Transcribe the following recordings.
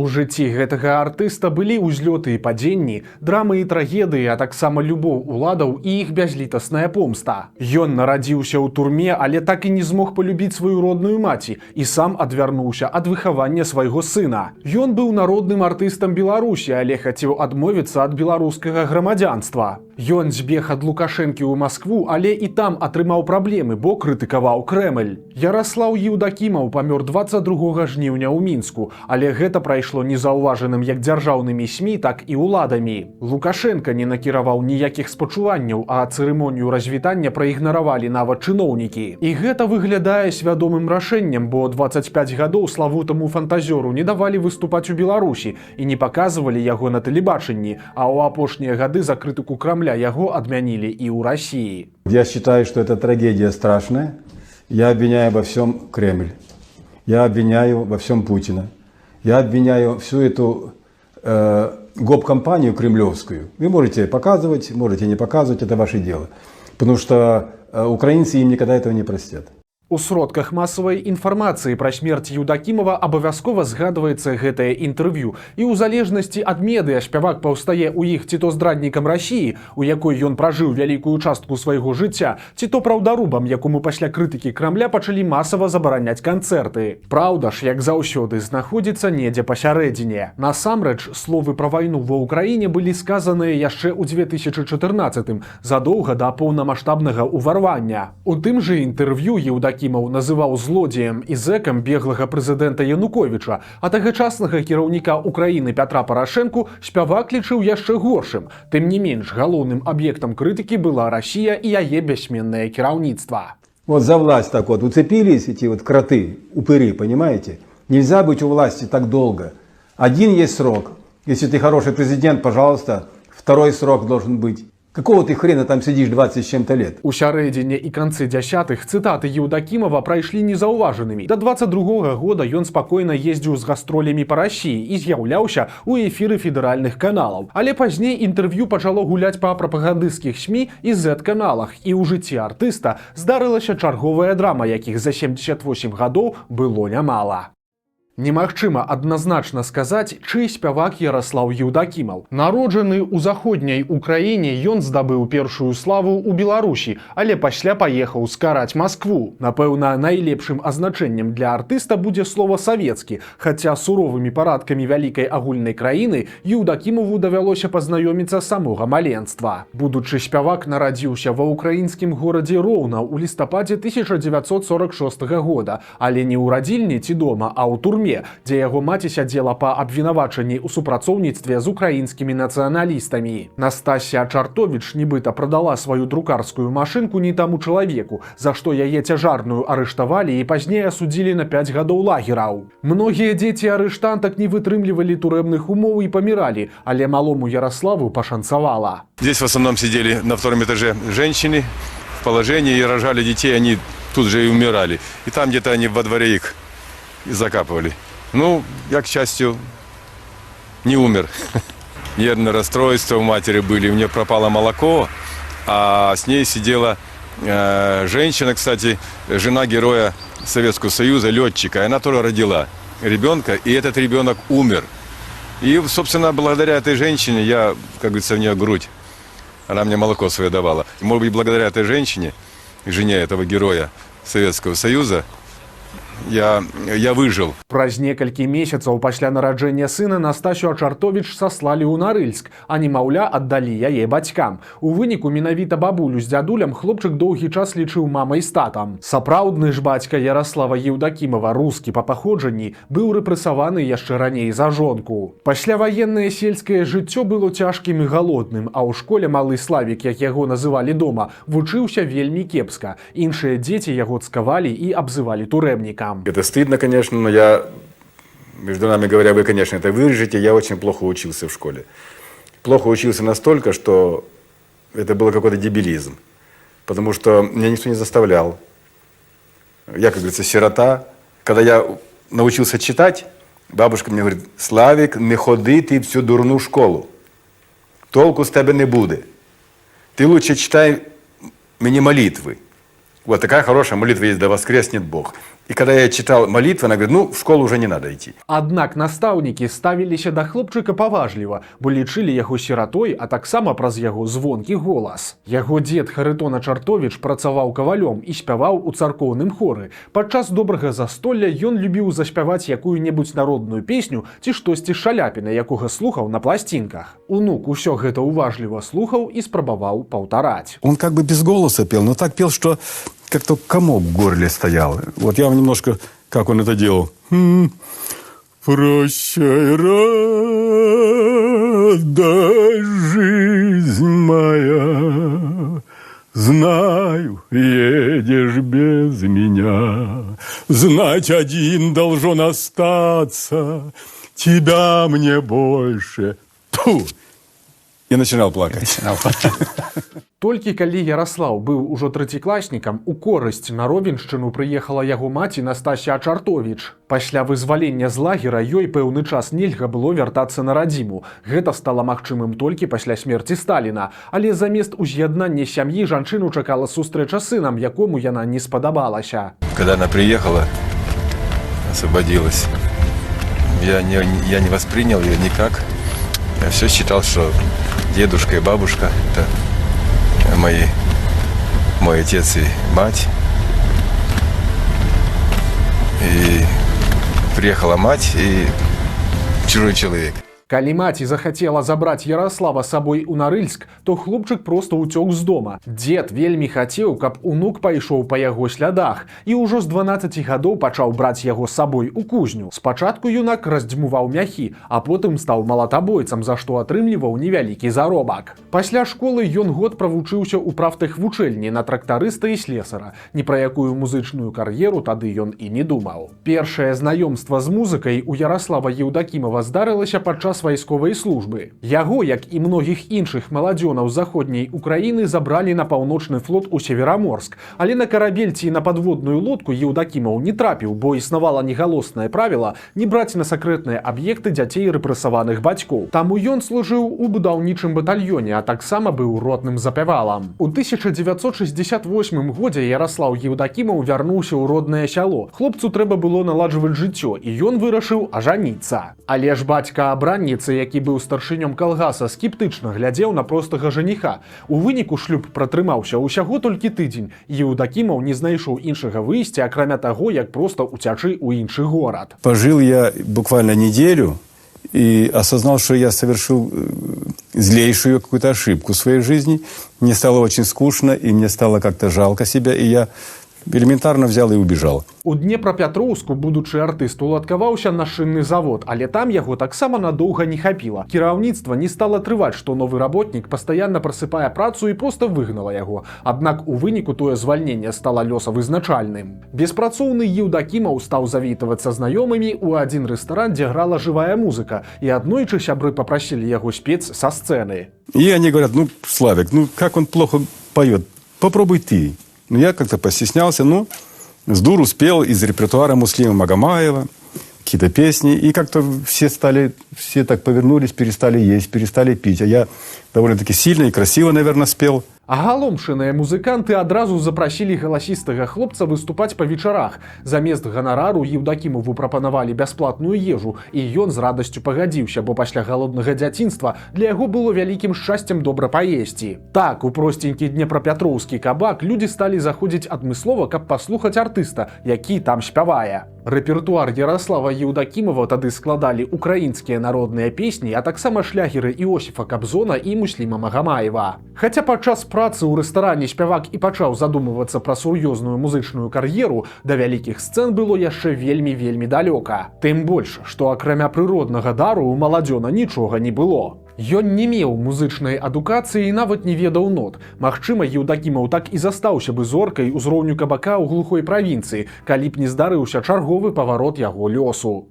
У жыцці гэтага артыста былі ўзлёты і падзенні, драмы і трагедыі, а таксама любоў уладаў і іх бязлітасная помста. Ён нарадзіўся ў турме, але так і не змог палюбіць сваю родную маці і сам адвярнуўся ад выхавання свайго сына. Ён быў народным артыстам Беларусі, але хацеў адмовіцца ад беларускага грамадзянства. Ён збег ад Лукашэнкі ў Маскву, але і там атрымаў праблемы, бо крытыкаваў Крэмль. Яраслаў Еўдакімаў памёр 22 жніўня ў Мінску, але гэта прайшло незаўважаным як дзяржаўнымі СМІ, так і ўладамі. Лукашенка не накіраваў ніякіх спачуванняў, а цырымонію развітання праігнаравалі нават чыноўнікі. І гэта выглядае свядомым рашэннем, бо 25 гадоў славутаму фантазёру не давалі выступаць у Беларусі і не паказвалі яго на тэлебачанні, а ў апошнія гады за крытыку Крамля яго адмянілі і ў России. Я считаю, что это трагедия страшная. Я обвиняю во всем Кремль. Я обвиняю во всем Путина. Я обвиняю всю эту гоп-компанию кремлевскую. Вы можете показывать, можете не показывать, это ваше дело. Потому что украинцы им никогда этого не простят. У сродках масавай інфармацыі пра смерць Еўдакімава абавязкова згадваецца гэтае інтэрв'ю. І ў залежнасці ад медыа спявак паўстае ў іх ці то здраднікам Расіі, у якой ён пражыў вялікую частку свайго жыцця, ці то праўдарубам, якому пасля крытыкі Крамля пачалі масава забараняць канцэрты. Праўда ж, як заўсёды, знаходзіцца недзе пасярэдзіне. Насамрэч, словы пра вайну ва ўкраіне былі сказаныя яшчэ ў 2014-м, задоўга да поўнамаштабнага ўварвання. У тым жа інтэрв'ю Еўдакімаў называў злодзеем і зэкам беглага прэзідэнта Януковіча, а тагачаснага кіраўніка Украіны Пятра Парашэнку спявак лічыў яшчэ горшым. Тым не менш, галоўным аб'ектам крытыкі была Расія і яе бяссменнае кіраўніцтва. Вот за власть так вот уцепились эти вот кроты, упыри, понимаете? Нельзя быть у власти так долго. Один есть срок. Если ты хороший президент, пожалуйста, второй срок должен быть. Какого ты хрена там сидишь 20 с чем-то лет? У сярэдзіне і канцы дзясятых цытаты Еўдакімава прайшлі незаўважанымі. Да 22-го года ён спакойна ездзіў з гастролямі па Расіі і з'яўляўся ў эфіры федэральных каналаў. Але пазней інтэрв'ю пачало гуляць па прапагандысцкіх СМІ і Z-каналах, і ў жыцці артыста здарылася чарговая драма, якіх за 78 гадоў было нямала. Немагчыма адназначна сказаць, чый спявак Яраслаў Еўдакімаў. Народжаны ў заходняй Украіне, ён здабыў першую славу ў Беларусі, але пасля паехаў скараць Маскву. Напэўна, найлепшым азначэннем для артыста будзе слова «савецкі», хаця суровымі парадкамі вялікай агульнай краіны Еўдакімаву давялося пазнаёміцца самога маленства. Будучы спявак нарадзіўся ва ўкраінскім горадзе Роўна ў лістападзе 1946 года, але не ў радзільні ці дома, а ў турме, дзе яго маці сядзела па абвінавачанні ў супрацоўніцтве з украінскімі нацыяналістамі. Настасія Чартовіч нібыта прадала сваю друкарскую машынку не таму чалавеку, за што яе цяжарную арыштавалі і пазней асудзілі на 5 гадоў лагераў. Многія дзеці арыштантак не вытрымлівалі турэмных умоў і паміралі, але малому Яраславу пашанцавала. Здесь в основном сидели на втором этаже женщины в положении и рожали детей, они тут же и умирали. И там где-то они во дворе их и закапывали. Ну, я, к счастью, не умер. Нервное расстройство у матери были. У нее пропало молоко, а с ней сидела женщина, кстати, жена героя Советского Союза, летчика. Она тоже родила ребенка, и этот ребенок умер. И, собственно, благодаря этой женщине я, как говорится, в нее грудь. Она мне молоко свое давала. И, может быть, благодаря этой женщине, жене этого героя Советского Союза, я выжил. Праз некалькі месяцаў пасля нараджэння сына Настасю Чартовіч саслалі ў Нарыльск, а немаўля аддалі яе бацькам. У выніку менавіта бабулю з дзядулям хлопчык доўгі час лічыў мамай з татам. Сапраўдны ж бацька Яраслава Еўдакімава, рускі па паходжанні, быў рэпрэсаваны яшчэ раней за жонку. Пасляваеннае сельскае жыццё было цяжкім і галодным, а ў школе малы Славік, як яго называлі дома, вучыўся вельмі кепска. Іншыя дзеці яго цкавалі і абзывалі турэмнікам. Это стыдно, конечно, но я, между нами говоря, вы, конечно, это вырежете, я очень плохо учился в школе. Плохо учился настолько, что это был какой-то дебилизм. Потому что меня никто не заставлял. Я, как говорится, сирота. Когда я научился читать, бабушка мне говорит: «Славик, не ходи ты в цю дурну школу. Толку с тебе не буде. Ты лучше читай мне молитвы». Вот такая хорошая молитва есть: «Да воскреснет Бог». И когда я читал молитвы, она говорит, ну, в школу уже не надо идти. Аднак настаўнікі ставіліся да хлопчыка паважліва, бо лічылі яго сіратой, а таксама праз яго звонкі голас. Яго дзед Харитон Чартовіч працаваў кавалём і спяваў у царкоўным хоры. Падчас добрага застолля ён любіў заспяваць якую-небудзь народную песню ці штосьці Шаляпіна, якога слухаў на пласцінках. Унук усё гэта уважліва слухаў і спрабаваў паўтараць. Он как бы без голоса пел, но так пел, что как-то комок в горле стоял. Вот я вам немножко, как он это делал. Прощай, радость, жизнь моя, знаю, едешь без меня, знать один должен остаться, тебя мне больше. Тьфу! Я начинал плакать. Толькі калі Яраслаў быў ужо трэцякласнікам, у корысць на Ровеншчыну прыехала яго маці Настасія Чартовіч. Пасля вызвалення з лагера ёй пэўны час нельга было вяртацца на радзіму. Гэта стала магчымым толькі пасля смерці Сталіна. Але замест уз'яднання сям'і жанчыну чакала сустрэча з сынам, якому яна не спадабалася. Когда она приехала, освободилась, я не воспринял ее никак. Я все считал, что дедушка и бабушка – это мой отец и мать. И приехала мать и чужой человек. Калі маці захацела забраць Яраслава з сабой у Нарыльск, то хлопчык проста ўцёк з дома. Дзед вельмі хацеў, каб унук пайшоў па яго слядах, і ўжо з 12 гадоў пачаў браць яго з сабой у кузню. Спачатку юнак раздзьмуваў мяхі, а потым стаў малатабойцам, за што атрымліваў невялікі заробак. Пасля школы ён год правучыўся ў прафтэхвучэльні на трактарыста і слесара. Ні пра якую музычную кар'еру тады ён і не думаў. Першае знаёмства з музыкай у Яраслава Еўдакімова здарылася падчас вайсковай службы. Яго, як і многіх іншых маладзёнаў заходняй Украіны, забралі на паўночны флот у Севераморск, але на карабель ці на падводную лодку Еўдакімаў не трапіў, бо існавала негалоснае правіла не браць на сакрэтныя аб'екты дзяцей рэпрэсаваных бацькоў. Таму ён служыў у будаўнічым батальёне, а таксама быў ротным запявалам. У 1968 годзе Яраслаў Еўдакімаў вярнуўся ў роднае сяло. Хлопцу трэба было наладжваць жыццё, і ён вырашыў ажаніцца. Але ж бацька-абранніца, які быў старшынём калгаса, скептычна глядзеў на простага жаніха. У выніку шлюб пратрымаўся ўсяго толькі тыдзень. Еўдакімаў не знайшоў іншага выйсця, акрамя таго, як проста уцячы ў іншы горад. Пожил я буквально неделю и осознал, что я совершил злейшую какую-то ошибку в своей жизни. Мне стало очень скучно, и мне стало как-то жалко себя, и я элементарно взял и убежал. У Днепрапятроўску будучы артыст уладкаваўся на шынны завод, але там яго таксама надоўга не хапіла. Кіраўніцтва не стала трываць, што новы работнік пастаянна прасыпае працу і проста выгнала яго. Аднак у выніку тое звальненне стала лёсавызначальным. Беспрацоўны Еўдакімаў стаў завітвацца знаёмымі ў адзін рэстаран, дзе грала жывая музыка, і аднойчы сябры папрасілі яго спець са сцэны. И они говорят, ну, Славик, ну, как он плохо поет, попробуй ты. Ну, я как-то постеснялся, ну, с дуру спел из репертуара Муслима Магомаева какие-то песни, и как-то все так повернулись, перестали есть, перестали пить. А я довольно-таки сильно и красиво, наверное, спел. Агаломшаныя музыканты адразу запрасілі галасістага хлопца выступаць па вечарах. Замест ганарару Еўдакімову прапанавалі бясплатную ежу, і ён з радасцю пагадзіўся, бо пасля галоднага дзяцінства для яго было вялікім шчасцем добра паесці. Так, у простенькі днепрапятроўскі кабак людзі сталі заходзіць адмыслова, каб паслухаць артыста, які там спявае. Рэпертуар Яраслава Еўдакімова тады складалі украінскія народныя песні, а таксама шлягеры Іосіфа Кабзона і Мусліма Магомаева. Хаця падчас працы ў рэстаране спявак і пачаў задумывацца пра сур'ёзную музычную кар'еру, да вялікіх сцэн было яшчэ вельмі далёка. Тым больш, што акрамя прыроднага дару у маладзёна нічога не было. Ён не меў музычнай адукацыі і нават не ведаў нот. Магчыма, Еўдакімаў так і застаўся бы зоркай узроўню кабака ў глухой правінцыі, калі б не здарыўся чарговы паварот яго лёсу.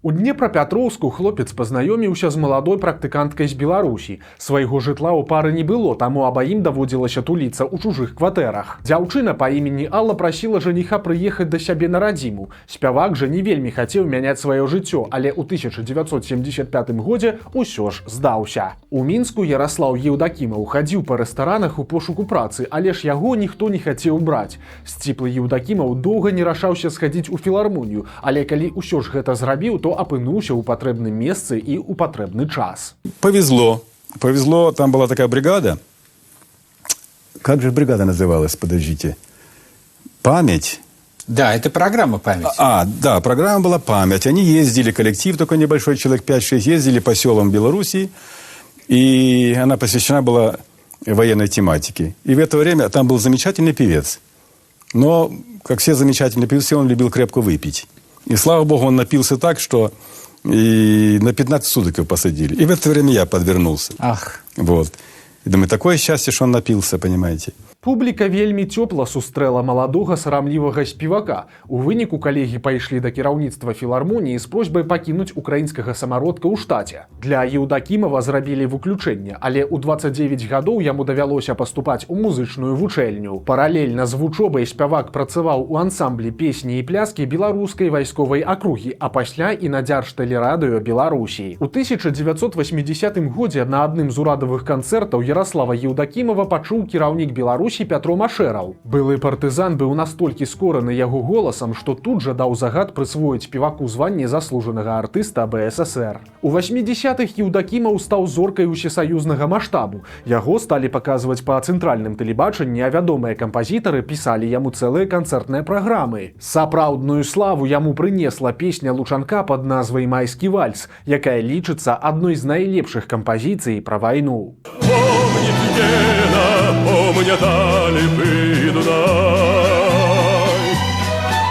У Днепрапетроўску хлопец пазнаёміўся з маладой практыканткай з Беларусі. Свайго жытла ў пары не было, таму абаім даводзілася туліцца ў чужых кватэрах. Дзяўчына па імені Алла прасіла жаніха прыехаць да сябе на радзіму. Спявак жа не вельмі хацеў мяняць сваё жыццё, але ў 1975 годзе ўсё ж здаўся. У Мінску Яраслаў Еўдакімаў хадзіў па рэстаранах у пошуку працы, але ж яго ніхто не хацеў браць. Сціплы Еўдакімаў доўга не рашаўся схадзіць у філармонію, але калі ўсё ж гэта зрабіў, то апынуўся ў патрэбным месцы і ў патрэбны час. Повезло. Повезло, там была такая бригада. Как же бригада называлась, подождите? «Память». Да, это программа «Память». Да, программа была «Память». Они ездили, коллектив такой небольшой, человек 5-6, ездили по селам Белоруссии, и она посвящена была военной тематике. И в это время там был замечательный певец. Но, как все замечательные певцы, он любил крепко выпить. И, слава богу, он напился так, что и на 15 суток его посадили. И в это время я подвернулся. Ах. Вот. И думаю, такое счастье, что он напился, понимаете. Публіка вельмі цёпла сустрэла маладога сарамлівага спевака. У выніку калегі пайшлі да кіраўніцтва філармоніі з просьбай пакінуць украінскага самародка ў штаце. Для Еўдакімава зрабілі выключэнне, але ў 29 гадоў яму давялося паступаць у музычную вучэльню. Паралельна з вучобай спявак працаваў у ансамблі песні і пляскі беларускай вайсковай акругі, а пасля і на Дзяржтэлерадыё Беларусі. У 1980 годзе на адным з урадавых канцэртаў Яраслава Еўдакімава пачуў кіраўнік Беларусі Пятро Машэраў. Былы партызан быў настолькі скораны яго голасам, што тут жа даў загад прысвоіць спеваку званне заслужанага артыста БССР. У 80-х Еўдакімаў стаў зоркай усесаюзнага маштабу. Яго сталі паказваць па цэнтральным тэлебачанні, а вядомыя кампазітары пісалі яму цэлыя канцэртныя праграмы. Сапраўдную славу яму прынесла песня Лучанка пад назвай «Майскі вальс», якая лічыцца адной з найлепшых кампазіцый пра вайну. Помня дали бы Дунай,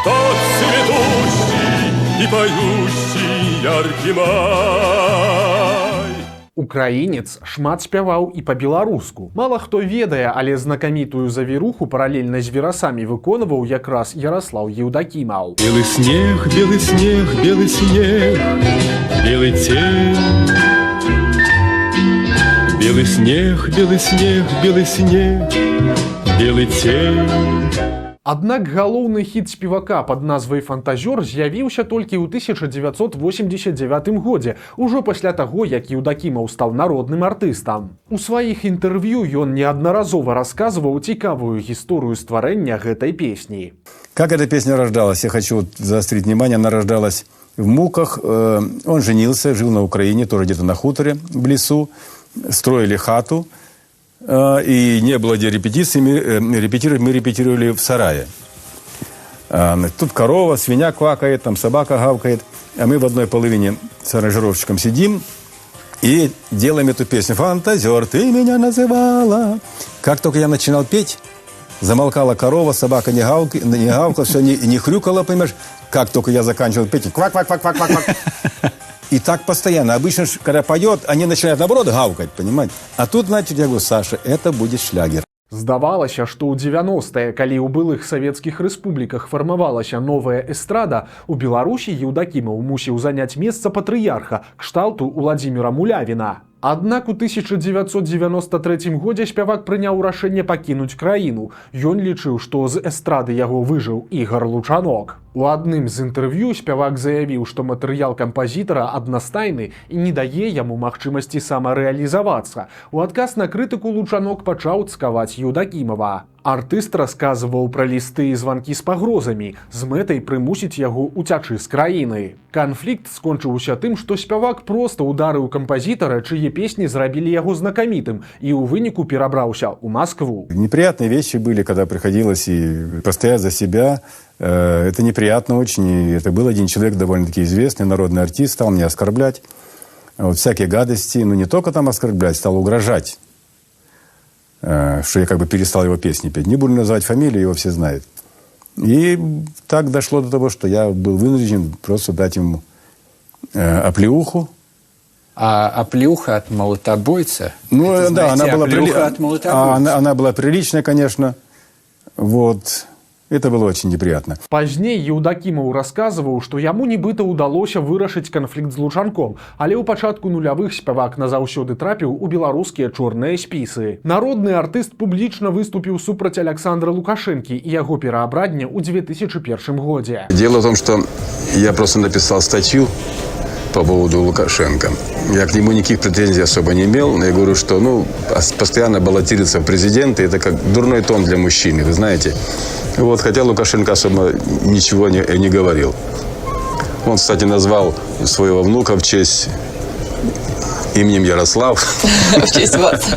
тот цветущий и поющий яркий май. Украінец шмат спяваў і па-беларуску. Мала хто ведае, але знакамітую завіруху паралельна з верасамі выконваў якраз Яраслаў Еўдакімаў. Белый снег, белый снег, белый снег, белый тень. Белый снег, белый снег, белый снег, белый тень. Аднак галоўны хіт спевака пад назвай «Фантазёр» з'явіўся толькі ў 1989 годзе, ужо пасля таго, як Еўдакімаў стаў народным артыстам. У сваіх інтэрв'ю ён неаднаразова расказваў цікавую гісторыю стварэння гэтай песні. Как эта песня рождалась? Я хочу заострить внимание, она рождалась в муках. Он женился, жил на Украине, тоже где-то на хуторе в лесу. Строили хату, и не было где репетиций, мы репетировали в сарае. Тут корова, свинья квакает, там собака гавкает, а мы в одной половине с аранжировщиком сидим и делаем эту песню. «Фантазер, ты меня называла». Как только я начинал петь, замолкала корова, собака не гавкала, все не хрюкала, понимаешь. Как только я заканчивал петь, квак-квак-квак-квак-квак. И так постоянно. Обычно, когда поет, они начинают, наоборот, гавкать, понимаете? А тут, значит, я говорю, Саша, это будет шлягер. Здавалася, што ў 90-е, калі ў былых савецкіх рэспубліках фармавалася новая эстрада, у Беларусі Еўдакімаў мусіў заняць месца патрыярха, кшталту Уладзіміра Мулявіна. Аднак у 1993 годзе спявак прыняў рашэнне пакінуць краіну. Ён лічыў, што з эстрады яго выжыў Ігар Лучанок. У адным з інтэрв'ю спявак заявіў, што матэрыял кампазітара аднастайны і не дае яму магчымасці самарэалізавацца. У адказ на крытыку Лучанок пачаў цкаваць Еўдакімава. Артыст расказваў пра лісты і званкі з пагрозамі, з мэтай прымусіць яго уцячы з краіны. Канфлікт скончыўся тым, што спявак проста ударыў кампазітара, чые песні зрабілі яго знакамітым, і ў выніку перабраўся ў Москву. Неприятные вещи были, когда приходилось и постоять за себя. Это неприятно очень. И это был один человек, довольно-таки известный, народный артист, стал меня оскорблять. Вот всякие гадости, ну не только там оскорблять, стал угрожать. Что я как бы перестал его песни петь. Не буду называть фамилию, его все знают. И так дошло до того, что я был вынужден просто дать ему оплеуху. А оплеуха от молотобойца? Ну, это, да, знаете, она была, от молотобойца. она была приличная, конечно. Вот. Это было очень неприятно. Пазней Еўдакімаў расказваў, што яму нібыта ўдалося вырашыць канфлікт з Лучанком, але ў пачатку нулявых спявак назаўсёды трапіў у беларускія чорныя спісы. Народны артыст публічна выступіў супраць Александра Лукашэнкі і яго пераабрадня ў 2001 годзе. Дело в том, что я просто написал статью по поводу Лукашенко. Я к нему никаких претензий особо не имел, но я говорю, что постоянно баллотироваться в президенты – это как дурной тон для мужчины, вы знаете. Вот, хотя Лукашенко особо ничего не говорил. Он, кстати, назвал своего внука в честь именем Ярослав. В честь вас.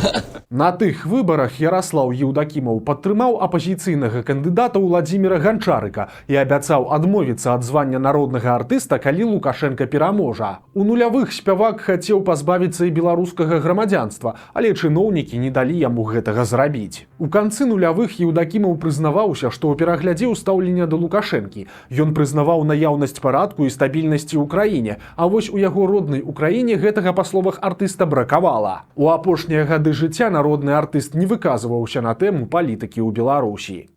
На тых выбарах Яраслаў Еўдакімаў падтрымаў апазіцыйнага кандыдата Владзіміра Ганчарыка і абяцаў адмовіцца ад звання народнага артыста, калі Лукашенка пераможа. У нулявых спявак хацеў пазбавіцца і беларускага грамадзянства, але чыноўнікі не далі яму гэтага зрабіць. У канцы нулявых Еўдакімаў прызнаваўся, што пераглядзеў стаўленне да Лукашэнкі. Ён прызнаваў наяўнасць парадку і стабільнасці ў краіне, а вось у яго роднай Украіне гэтага, па словах артыста, бракавала. У апошнія гады жыцця народны артыст не выказваўся на тэму палітыкі ў Беларусі.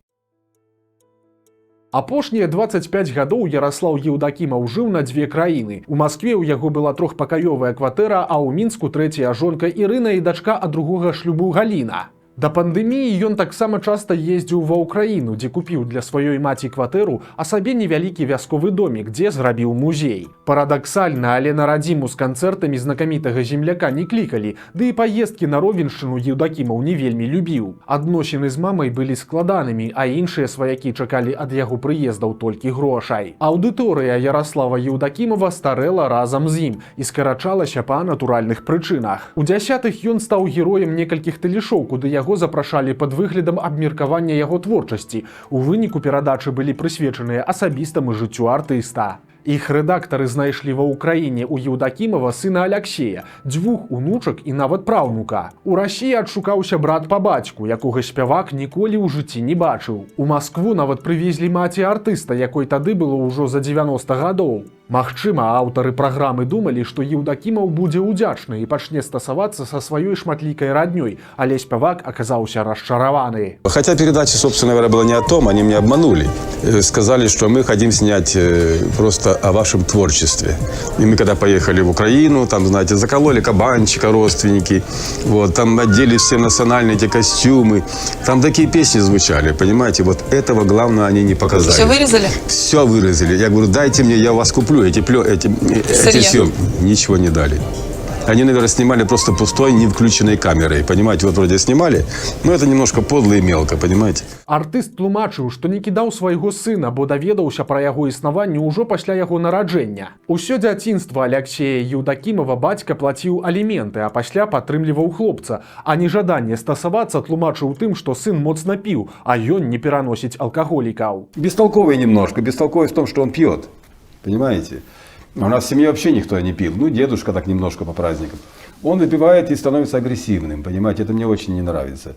Апошнія 25 гадоў Яраслаў Еўдакімаў жыў на дзве краіны. У Маскве ў яго была трохпакаёвая кватэра, а ў Мінску трэцяя жонка Ірына і дачка ад другога шлюбу Галіна. Да пандэміі ён таксама часта ездзіў ва ўкраіну, дзе купіў для сваёй маці кватэру, а сабе невялікі вясковы домік, дзе зрабіў музей. Парадаксальна, але на радзіму з канцэртамі знакамітага земляка не клікалі, ды і паездкі на Ровеншчыну Еўдакімаў не вельмі любіў. Адносіны з мамай былі складанымі, а іншыя сваякі чакалі ад яго прыездаў толькі грошай. Аўдыторыя Яраслава Еўдакімава старэла разам з ім і скарачалася па натуральных прычынах. У 10-х ён стаў героем некалькіх тэлешоў, куды яго запрашалі пад выглядам абмеркавання яго творчасці. У выніку перадачы былі прысвечаныя асабістаму жыццю артыста. Іх рэдактары знайшлі ва ўкраіне ў Еўдакімава сына Аляксея, 2 унучак і нават праўнука. У Расіі адшукаўся брат па бацьку, якога спявак ніколі ў жыцці не бачыў. У Маскву нават прывезлі маці артыста, якой тады было ўжо за 90 гадоў. Магчыма, аўтары праграмы думалі, што Еўдакімаў будзе ўдзячны і пачне стасавацца са сваёй шматлікай раднёй, але спявак аказаўся расчараваны. Хотя передача, собственно говоря, была не о том, они меня обманули. Сказали, что мы хотим снять просто о вашем творчестве. И мы когда поехали в Украину, там, знаете, закололи кабанчика родственники, вот, там одели все национальные эти костюмы, там такие песни звучали, понимаете, вот этого главное они не показали. Все вырезали? Все вырезали. Я говорю, дайте мне, я у вас куплю эти съемки. Ничего не дали. Они, наверное, снимали просто пустой, не включенной камерой. Понимаете, вот вроде снимали, но это немножко подло и мелко, понимаете? Артыст тлумачыў, што не кідаў свайго сына, бо даведаўся пра яго існаванне ўжо пасля яго нараджэння. Усё дзяцінства Аляксея Еўдакімава бацька плаціў аліменты, а пасля падтрымліваў хлопца. А нежаданне стасавацца тлумачыў тым, што сын моцна піў, а ён не пераносіць алкаголікаў. Бестолковый немножко. Бестолковый в том, что он пьет. Понимаете? У нас в семье вообще никто не пил. Ну, дедушка так немножко по праздникам. Он выпивает и становится агрессивным. Понимаете, это мне очень не нравится.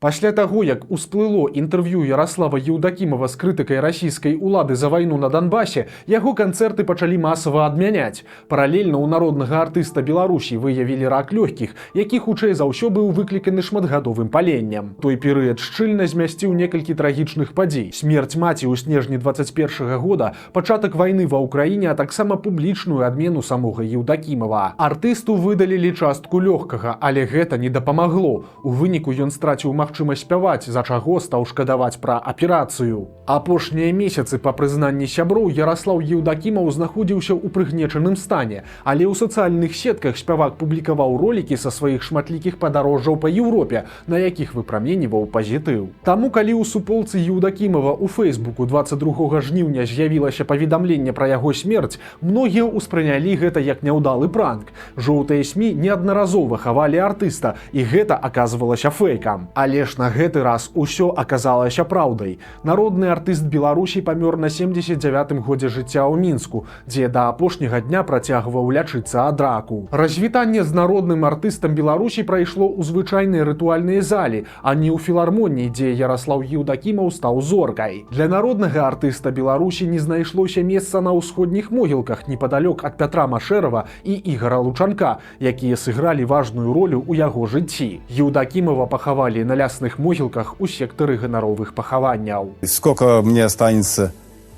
Пасля таго, як усплыло інтэрв'ю Яраслава Еўдакімава з крытыкай расійскай улады за вайну на Донбасе, яго канцэрты пачалі масава адмяняць. Паралельна ў народнага артыста Беларусі выявілі рак лёгкіх, які хутчэй за ўсё быў выкліканы шматгадовым паленнем. Той перыяд шчыльна змясціў некалькі трагічных падзей. Смерць маці ў снежні 21 года, пачатак вайны ва ўкраіне, а таксама публічную адмену самога Еўдакімава. Артысту выдалілі частку лёгкага, але гэта не дапамагло. У выніку ён страціў магчымасць спяваць, за чаго стаў шкадаваць пра аперацыю. Апошнія месяцы, па прызнанні сяброў, Яраслаў Еўдакімаў знаходзіўся ў прыгнечаным стане, але ў сацыяльных сетках спявак публікаваў ролікі са сваіх шматлікіх падарожжаў па Еўропе, на якіх выпраменьваў пазітыў. Таму, калі ў суполцы Еўдакімава ў Фэйсбуку 22 жніўня з'явілася паведамленне пра яго смерць, многія ўспрынялі гэта як няўдалы пранк. Жоўтыя СМІ неаднаразова хавалі артыста, і гэта аказвалася фэйкам. Але ж на гэты раз усё аказалася праўдай. Народны артыст Беларусі памёр на 79-м годзе жыцця ў Мінску, дзе да апошняга дня працягваў лячыцца ад раку. Развітанне з народным артыстам Беларусі прайшло ў звычайнай рытуальнай залі, а не ў філармоніі, дзе Яраслаў Еўдакімаў стаў зоркай. Для народнага артыста Беларусі не знайшлося месца на ўсходніх могілках непадалёк ад Пятра Машэрава і Ігара Лучанка, якія сыгралі важную ролю ў яго жыцці. Еўдакімава пахавалі на сучасных могілках у сектары ганаровых пахаванняў. Сколько мне останется,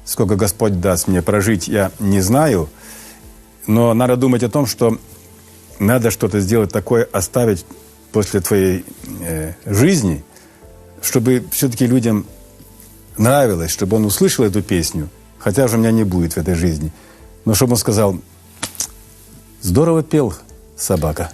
сколько Господь даст мне прожить, я не знаю. Но надо думать о том, что надо что-то сделать такое, оставить после твоей жизни, чтобы все-таки людям нравилось, чтобы он услышал эту песню, хотя же у меня не будет в этой жизни. Но чтобы он сказал: здорово пел собака.